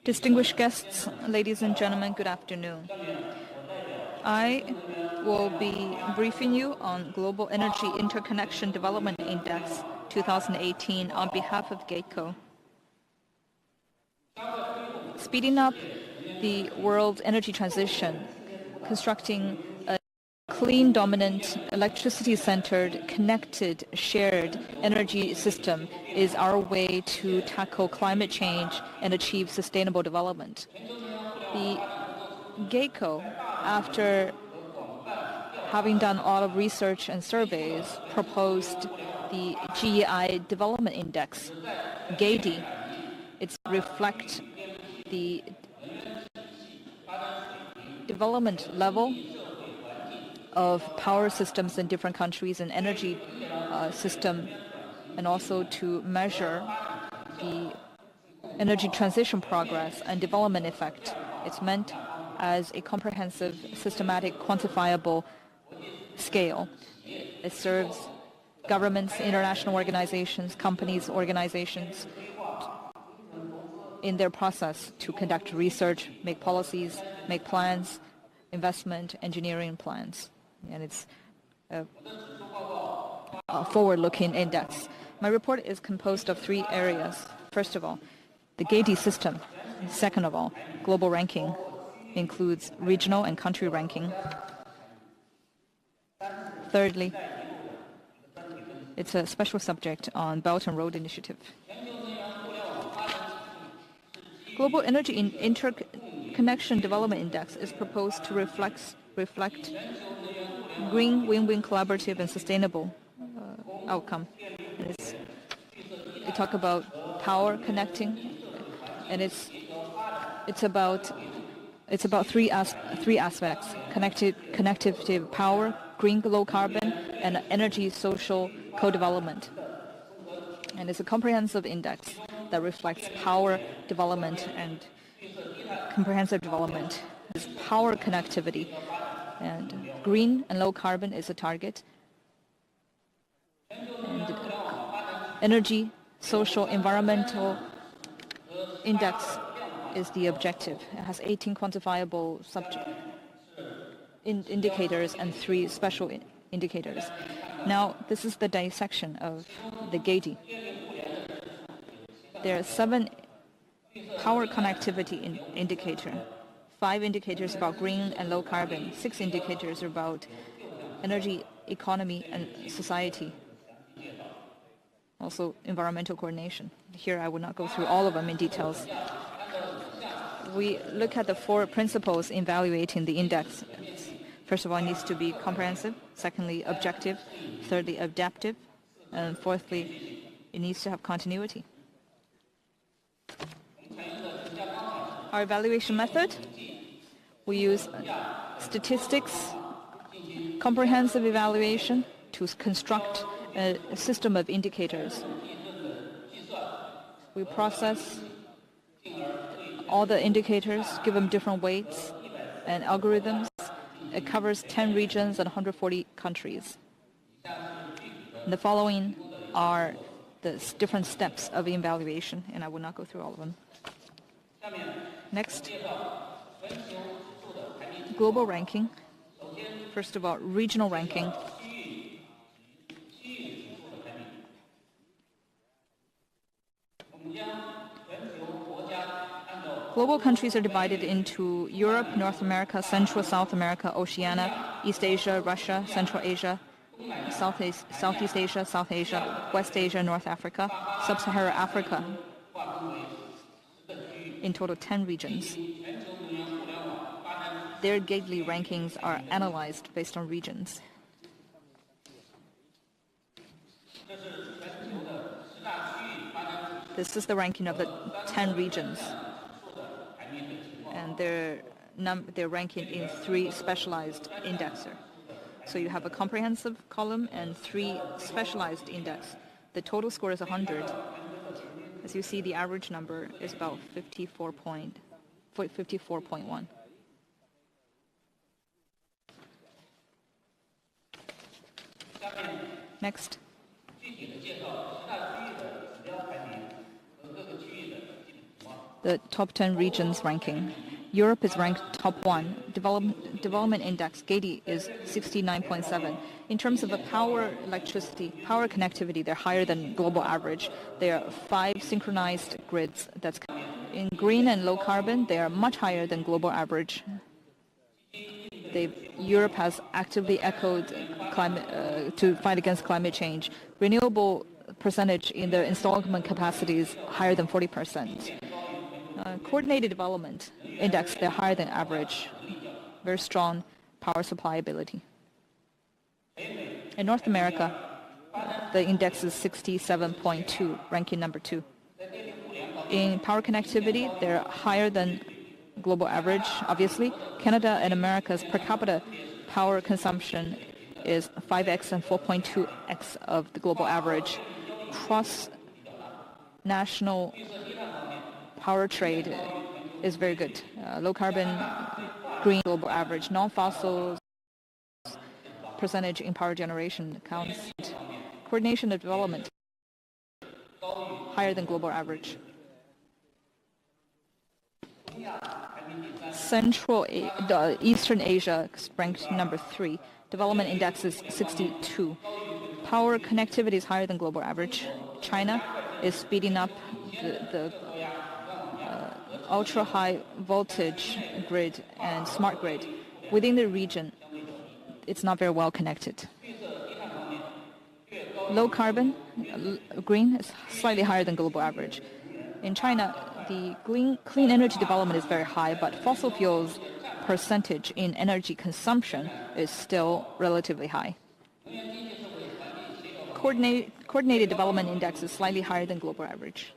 Distinguished guests, ladies and gentlemen, good afternoon. I will be briefing you on Global Energy Interconnection Development Index 2018 on behalf of GEIDCO. Speeding up the world's energy transition, constructing a clean, dominant, electricity-centered, connected, shared energy system is our way to tackle climate change and achieve sustainable development. The GEIDCO, after having done a lot of research and surveys, proposed the GEI Development Index, GEIDI. It reflects the development level of power systems in different countries and energy system, and also to measure the energy transition progress and development effect. It's meant as a comprehensive, systematic, quantifiable scale. It serves governments, international organizations, companies, organizations in their process to conduct research, make policies, make plans, investment, engineering plans. And it's a forward-looking index. My report is composed of 3 areas. First of all, the GEIDI system. Second of all, global ranking includes regional and country ranking. Thirdly, it's a special subject on Belt and Road Initiative. Global Energy Interconnection Development Index is proposed to reflect green, win-win, collaborative, and sustainable outcome. It talk about power connecting, and it's about 3 aspects: connectivity, power, green, low carbon, and energy social co-development. And it's a comprehensive index that reflects power development and comprehensive development. It's power connectivity, and green and low carbon is a target. And energy, social, environmental index is the objective. It has 18 quantifiable indicators and 3 special indicators. Now, this is the dissection of the GEIDI. There are 7 power connectivity indicators, 5 indicators about green and low carbon, 6 indicators about energy, economy, and society. Also, environmental coordination. Here, I will not go through all of them in details. We look at the 4 principles in evaluating the index. First of all, it needs to be comprehensive. Secondly, objective. Thirdly, adaptive. And fourthly, it needs to have continuity. Our evaluation method, we use statistics, comprehensive evaluation to construct a system of indicators. We process all the indicators, give them different weights and algorithms. It covers 10 regions and 140 countries. And the following are the different steps of evaluation, and I will not go through all of them. Next, global ranking. First of all, regional ranking. Global countries are divided into Europe, North America, Central, South America, Oceania, East Asia, Russia, Central Asia, Southeast Asia, South Asia, West Asia, North Africa, Sub-Saharan Africa. In total, 10 regions. Their GEIDI rankings are analyzed based on regions. This is the ranking of the 10 regions. And they're ranking in 3 specialized indexes. So you have a comprehensive column and 3 specialized index. The total score is 100. As you see, the average number is about 54.1. Next. the top 10 regions ranking. Europe is ranked top 1. Development index, GEIDCO, is 69.7. In terms of power, electricity, power connectivity, they're higher than global average. There are 5 synchronized grids. That's in green and low carbon, they are much higher than global average. Europe has actively echoed to fight against climate change. Renewable percentage in the installment capacity is higher than 40%. Coordinated development index, they're higher than average. Very strong power supply ability. In North America, the index is 67.2, ranking number 2. In power connectivity, they're higher than global average, obviously. Canada and America's per capita power consumption is 5x and 4.2x of the global average. Cross-national power trade is very good. Low carbon, green, global average. Non-fossil percentage in power generation counts. Coordination of development, higher than global average. Eastern Asia is ranked number 3. Development index is 62. Power connectivity is higher than global average. China is speeding up the ultra-high voltage grid and smart grid. Within the region, it's not very well connected. Low carbon, green, is slightly higher than global average. In China, the clean energy development is very high, but fossil fuels percentage in energy consumption is still relatively high. Coordinated development index is slightly higher than global average.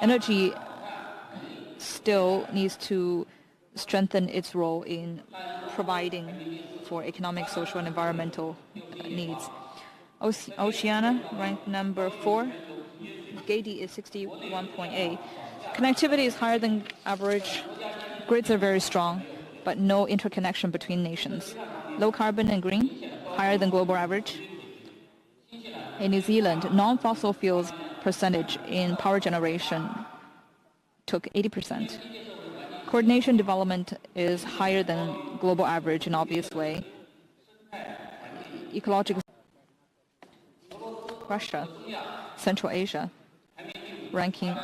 Energy still needs to strengthen its role in providing for economic, social, and environmental needs. Oceania, ranked number 4. GEIDCO is 61.8. Connectivity is higher than average. Grids are very strong, but no interconnection between nations. Low carbon and green, higher than global average. In New Zealand, non-fossil fuels percentage in power generation took 80%. Coordination development is higher than global average in obvious way. Ecological. Russia, Central Asia, ranking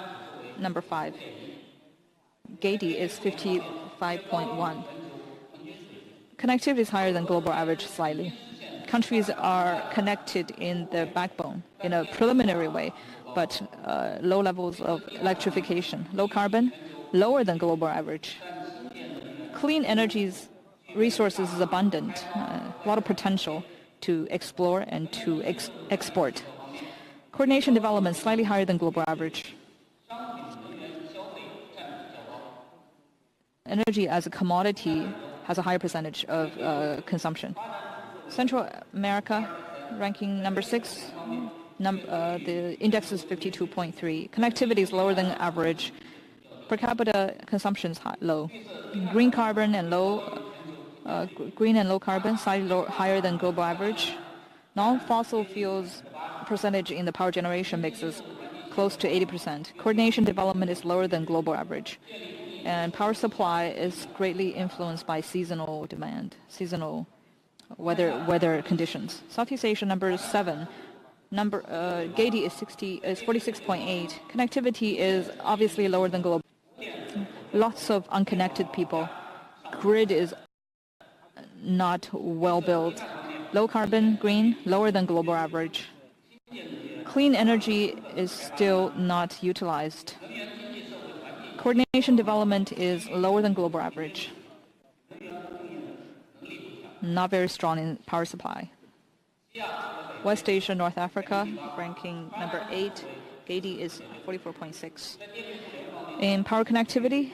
number 5. GEIDCO is 55.1. Connectivity is higher than global average slightly. Countries are connected in the backbone in a preliminary way, but low levels of electrification. Low carbon, lower than global average. Clean energies resources is abundant, a lot of potential to explore and to export. Coordination development slightly higher than global average. Energy as a commodity has a higher percentage of consumption. Central America, ranking number 6. The index is 52.3. Connectivity is lower than average. Per capita consumption is low. Green and low carbon slightly higher than global average. Non-fossil fuels percentage in the power generation mix is close to 80%. Coordination development is lower than global average. And power supply is greatly influenced by seasonal demand, seasonal weather conditions. Southeast Asia, number 7. GEIDCO is 46.8. Connectivity is obviously lower than global. Lots of unconnected people. Grid is not well built. Low carbon, green, lower than global average. Clean energy is still not utilized. Coordination development is lower than global average. Not very strong in power supply. West Asia, North Africa, ranking number 8. GEIDCO is 44.6. In power connectivity,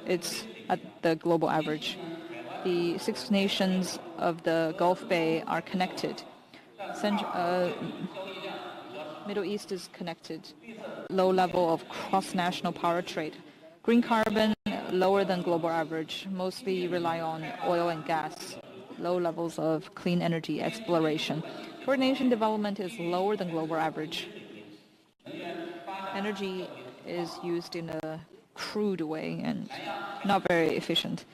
it's at the global average. The 6 nations of the Gulf Bay are connected. Middle East is connected. Low level of cross-national power trade. Green carbon, lower than global average, mostly rely on oil and gas. Low levels of clean energy exploration. Coordination development is lower than global average. Energy is used in a crude way and not very efficient.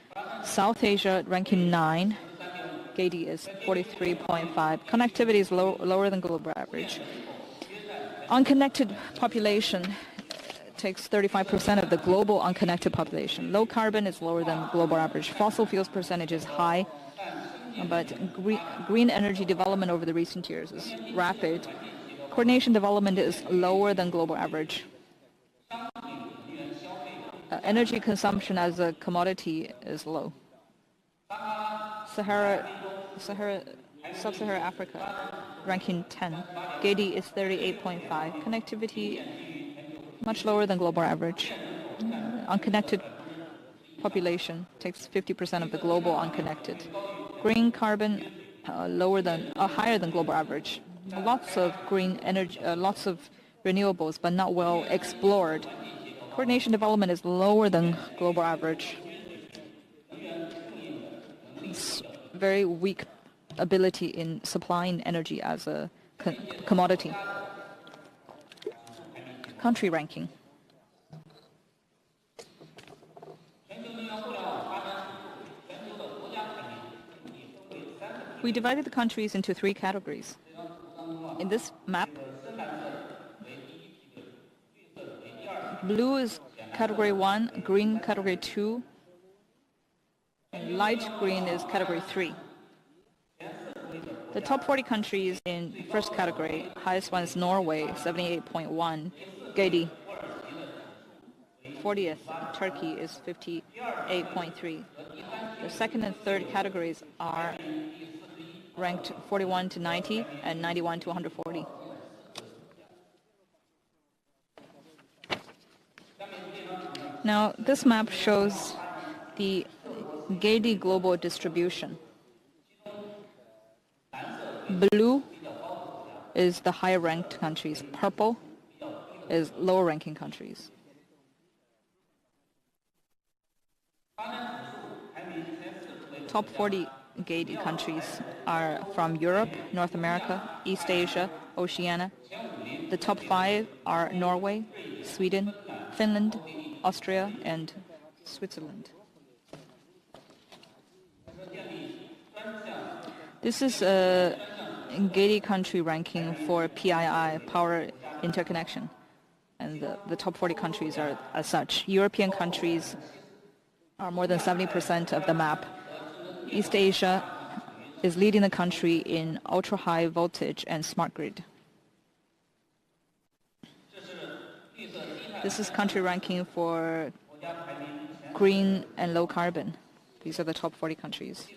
South Asia ranking 9, GEIDI is 43.5. Connectivity is lower than global average. Unconnected population takes 35% of the global unconnected population. Low carbon is lower than global average. Fossil fuels percentage is high, but green energy development over the recent years is rapid. Coordination development is lower than global average. Energy consumption as a commodity is low. Sub-Saharan Africa, ranking 10. GEIDI is 38.5. Connectivity, much lower than global average. Unconnected population takes 50% of the global unconnected. Green carbon, higher than global average. Lots of green energy, lots of renewables, but not well explored. Coordination development is lower than global average. It's very weak ability in supplying energy as a commodity. Country ranking. We divided the countries into 3 categories. In this map, blue is category 1, green category 2, and light green is category 3. The top 40 countries in first category, highest one is Norway, 78.1, GEIDI. 40th, Turkey is 58.3. The second and third categories are ranked 41 to 90 and 91 to 140. Now, this map shows the GEIDI global distribution. Blue is the higher ranked countries. Purple is lower ranking countries. Top 40 GEIDI countries are from Europe, North America, East Asia, Oceania. The top 5 are Norway, Sweden, Finland, Austria, and Switzerland. This is a GEIDI country ranking for PII, Power Interconnection, and the top 40 countries are as such. European countries are more than 70% of the map. East Asia is leading the country in ultra-high voltage and smart grid. This is country ranking for green and low carbon. These are the top 40 countries.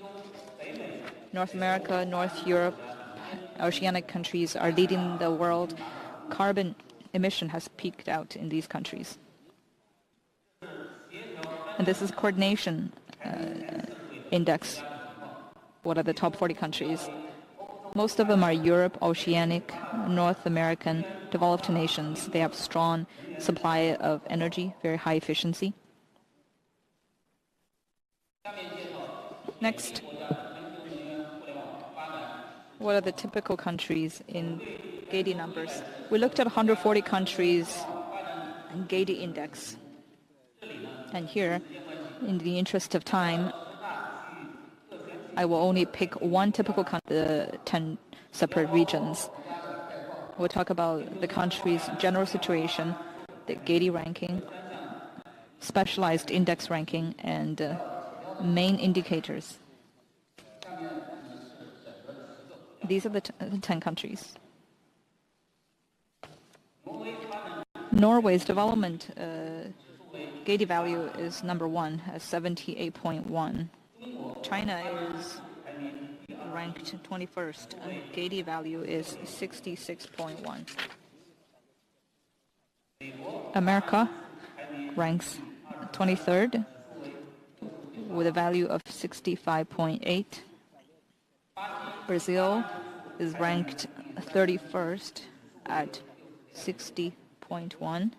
North America, North Europe, oceanic countries are leading the world. Carbon emission has peaked out in these countries. And this is coordination index. What are the top 40 countries? Most of them are Europe, Oceanic, North American, developed nations. They have strong supply of energy, very high efficiency. Next, what are the typical countries in GEIDI numbers? We looked at 140 countries in GEIDI index. And here, in the interest of time, I will only pick one typical country, the 10 separate regions. We'll talk about the country's general situation, the GEIDI ranking, specialized index ranking, and main indicators. These are the 10 countries. Norway's development GEIDI value is number 1 at 78.1. China is ranked 21st. GEIDI value is 66.1. America ranks 23rd with a value of 65.8. Brazil is ranked 31st at 60.1.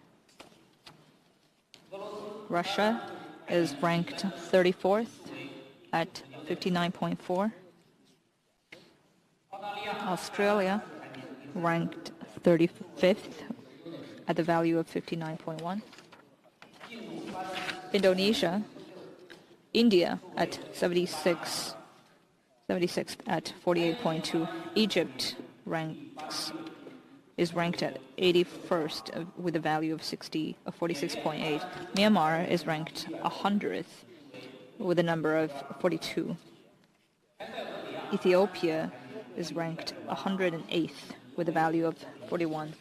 Russia is ranked 34th at 59.4. Australia ranked 35th at the value of 59.1. Indonesia, India at 76th at 48.2. Egypt is ranked at 81st with a value of 46.8. Myanmar is ranked 100th with a number of 42. Ethiopia is ranked 108th with a value of 41.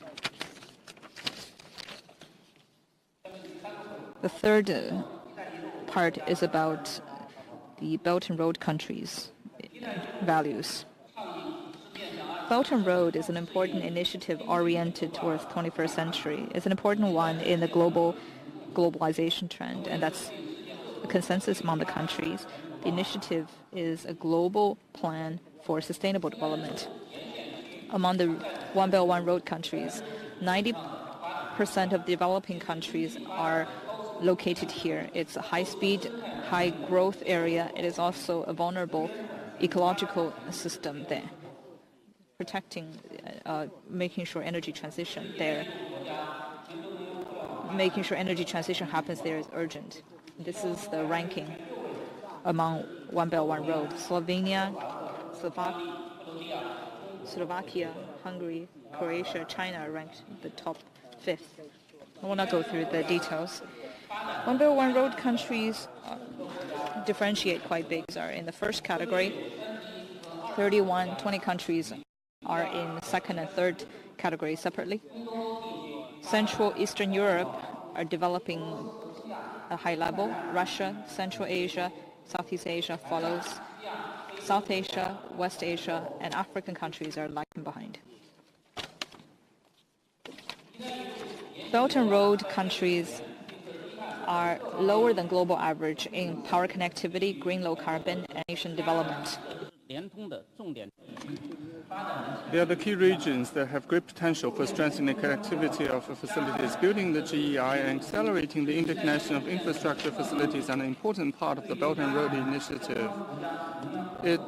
The third part is about the Belt and Road countries' values. Belt and Road is an important initiative oriented towards 21st century. It's an important one in the globalization trend, and that's a consensus among the countries. The initiative is a global plan for sustainable development. Among the One Belt, One Road countries, 90% of developing countries are located here. It's a high-speed, high-growth area. It is also a vulnerable ecological system there, protecting, making sure energy transition happens there is urgent. This is the ranking among One Belt, One Road. Slovenia, Slovakia, Hungary, Croatia, China are ranked the top 5th. I will not go through the details. One Belt, One Road countries differentiate quite big. Are in the first category. 20 countries are in second and third categories separately. Central Eastern Europe are developing a high level. Russia, Central Asia, Southeast Asia follows. South Asia, West Asia, and African countries are lagging behind. Belt and Road countries are lower than global average in power connectivity, green low carbon, and Asian development. They are the key regions that have great potential for strengthening the connectivity of facilities. Building the GEI and accelerating the interconnection of infrastructure facilities are an important part of the Belt and Road Initiative. It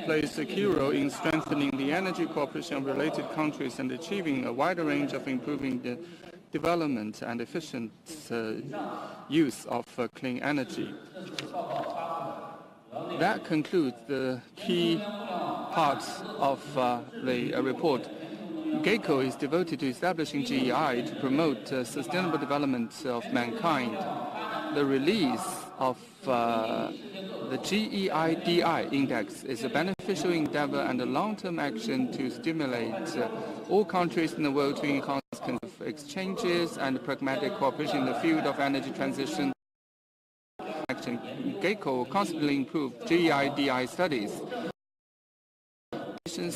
plays a key role in strengthening the energy cooperation of related countries and achieving a wider range of improving the development and efficient use of clean energy. That concludes the key parts of the report. GEIDCO is devoted to establishing GEI to promote sustainable development of mankind. The release of the GEIDI index is a beneficial endeavor and a long-term action to stimulate all countries in the world to enhance exchanges and pragmatic cooperation in the field of energy transition. GEIDCO constantly improve GEIDI studies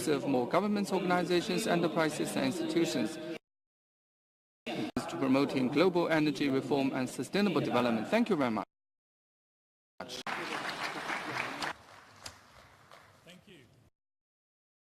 of more governments, organizations, enterprises, and institutions to promoting global energy reform and sustainable development. Thank you very much.